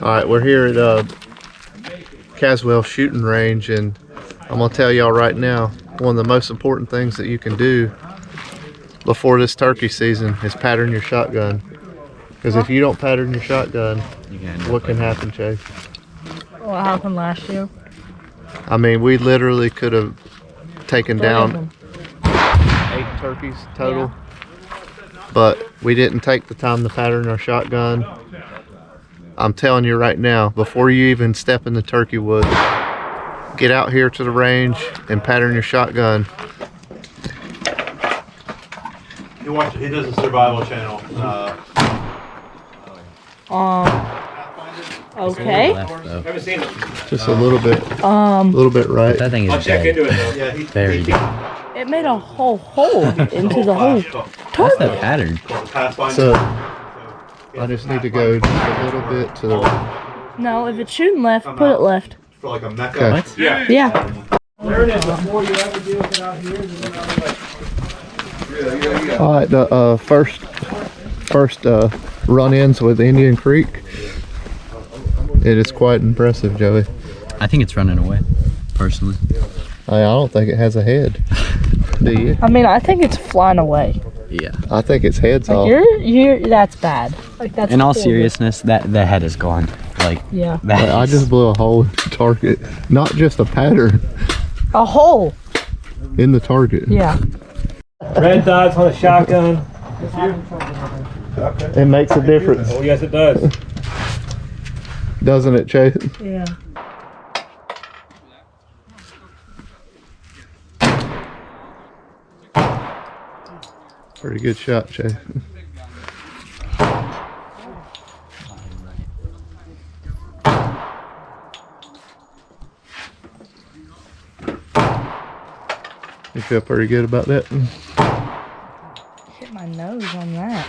All right, we're here at Caswell Shooting Range, and I'm gonna tell y'all right now, one of the most important things that you can do before this turkey season is pattern your shotgun. Because if you don't pattern your shotgun, what can happen, Chase? What happened last year? I mean, we literally could have taken down 8 turkeys total, but we didn't take the time to pattern our shotgun. I'm telling you right now, before you even step in the turkey woods, get out here to the range and pattern your shotgun. He does a survival channel. Okay. Haven't seen it. Just a little bit right. That thing is I'll check dead. into it though. Yeah, Very deep. It made a whole hole into the whole That's the pattern. So I just need to go just a little bit to the right. No, if it's shooting left, put it left. For like a mecca. Okay. What? Yeah. Yeah. Learn it before you ever deal with it out here. All right, the first run-ins with Indian Creek. It is quite impressive, Joey. I think it's running away, personally. I don't think it has a head. Do you? I mean, I think it's flying away. Yeah. I think its head's Like off. that's bad. Like that's. In all horrible. seriousness, the head is gone. Like, Yeah. that I is- just blew a hole in the target, not just a pattern A hole. in the target. Yeah. Red dots on a shotgun. It makes a difference, Oh yes, it does. doesn't it, Chase? Yeah. Pretty good shot, Chase. You feel pretty good about that? Hit my nose on that.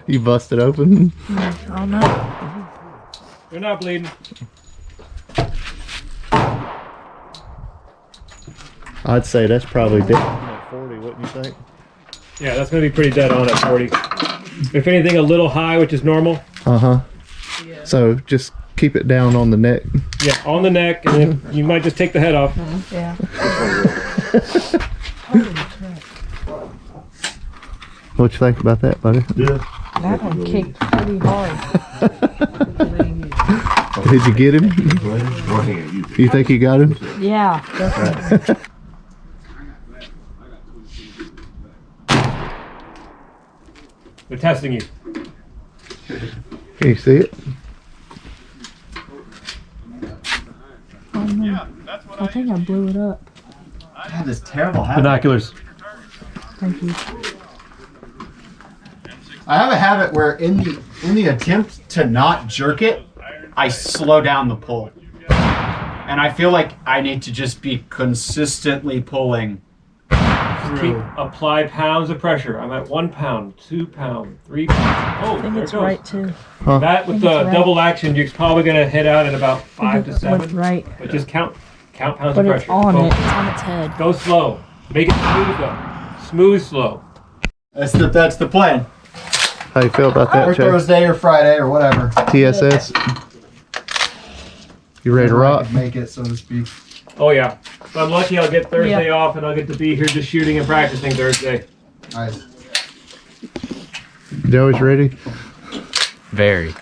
You busted open? I don't know. You're not bleeding. I'd say that's probably dead at 40, wouldn't you think? Yeah, that's gonna be pretty dead on at 40. If anything, a little high, which is normal. Uh-huh. So just keep it down on the neck. Yeah, on the neck, and then you might just take the head off. Yeah. What you think about that, buddy? That one kicked pretty hard. Did you get him? You think you got him? Yeah, definitely. They're testing you. Can you see it? Oh no. I think I blew it up. I have this terrible habit. Binoculars. Thank you. I have a habit where in the attempt to not jerk it, I slow down the pull. And I feel like I need to just be consistently pulling. Keep apply pounds of pressure. I'm at 1 pound, 2 pound, 3 pounds. Oh, I think there it it's goes. right too. That with I think the it's right. double action, you're probably gonna hit out in about 5 to It's 7. right. But just count pounds But of it's pressure. on Go, it. It's on its head. Go slow. Make it smooth though. Smooth, slow. That's the plan. How you feel about Or that, Chase? Thursday or Friday or whatever. TSS? You ready to Whenever I rock? can make it, so to speak. Oh yeah. If I'm lucky, I'll get Thursday Yeah. off and I'll get to be here just shooting and practicing Thursday. Nice. Joey's ready? Very.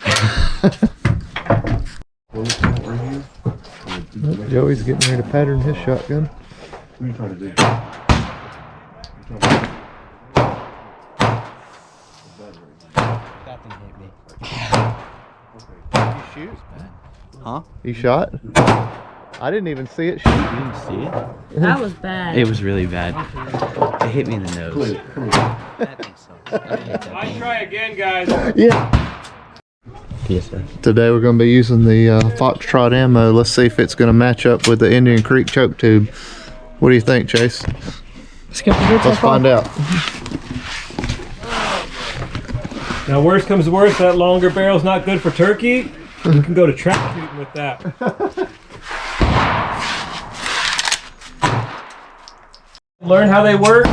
Joey's getting ready to pattern his shotgun. Huh? You shot? I didn't even see it shoot. You didn't see it? That was bad. It was really bad. It hit me in the nose. That thing sucks. I hate that I thing. try again, guys. Yeah. TSS. Today we're going to be using the Foxtrot ammo. Let's see if it's going to match up with the Indian Creek choke tube. What do you think, Chase? Skip the good Let's find out. Now, worst comes to worst, that longer barrel's not good for turkey. You can go to trap shooting with that. Learn how they work,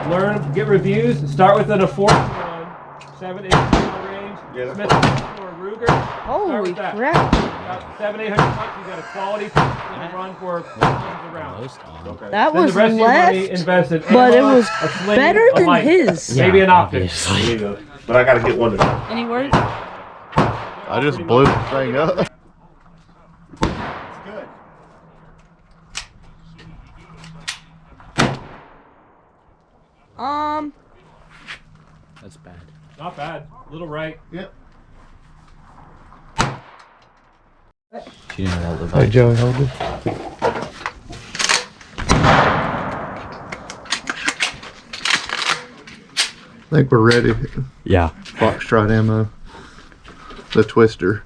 learn, get reviews, start with a 4 on 7, 8 range, Smith or a Ruger. Holy that. crap. About 700-800 bucks. You got a quality to run for tons of rounds. Most on. That Then was the rest of your money left, invested in but it ammo, was a sling, better a than light, his. Maybe an optic. obviously. There you go. But I gotta get one today. Any words? I just blew the thing up. That's bad. Not bad. Little right. Yep. She didn't hold the Hey, bike. Joey, hold it. I think we're ready. Yeah. Foxtrot ammo. The Twister.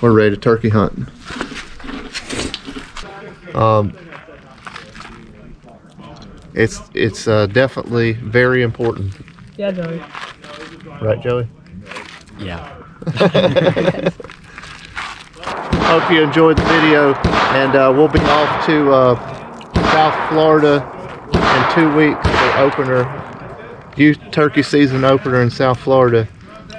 We're ready to turkey hunt. It's definitely very important. Yeah, Joey. Right, Joey? Yeah. Hope you enjoyed the video, and we'll be off to South Florida in 2 weeks for opener, youth turkey season opener in South Florida.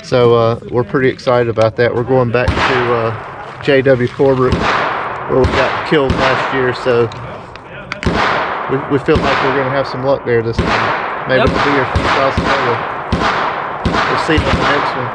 So we're pretty excited about that. We're going back to J.W. Corbett, where we got killed last year. So we feel like we're going to have some luck there this time. Maybe we'll be here for South Florida. We'll see you on the next one.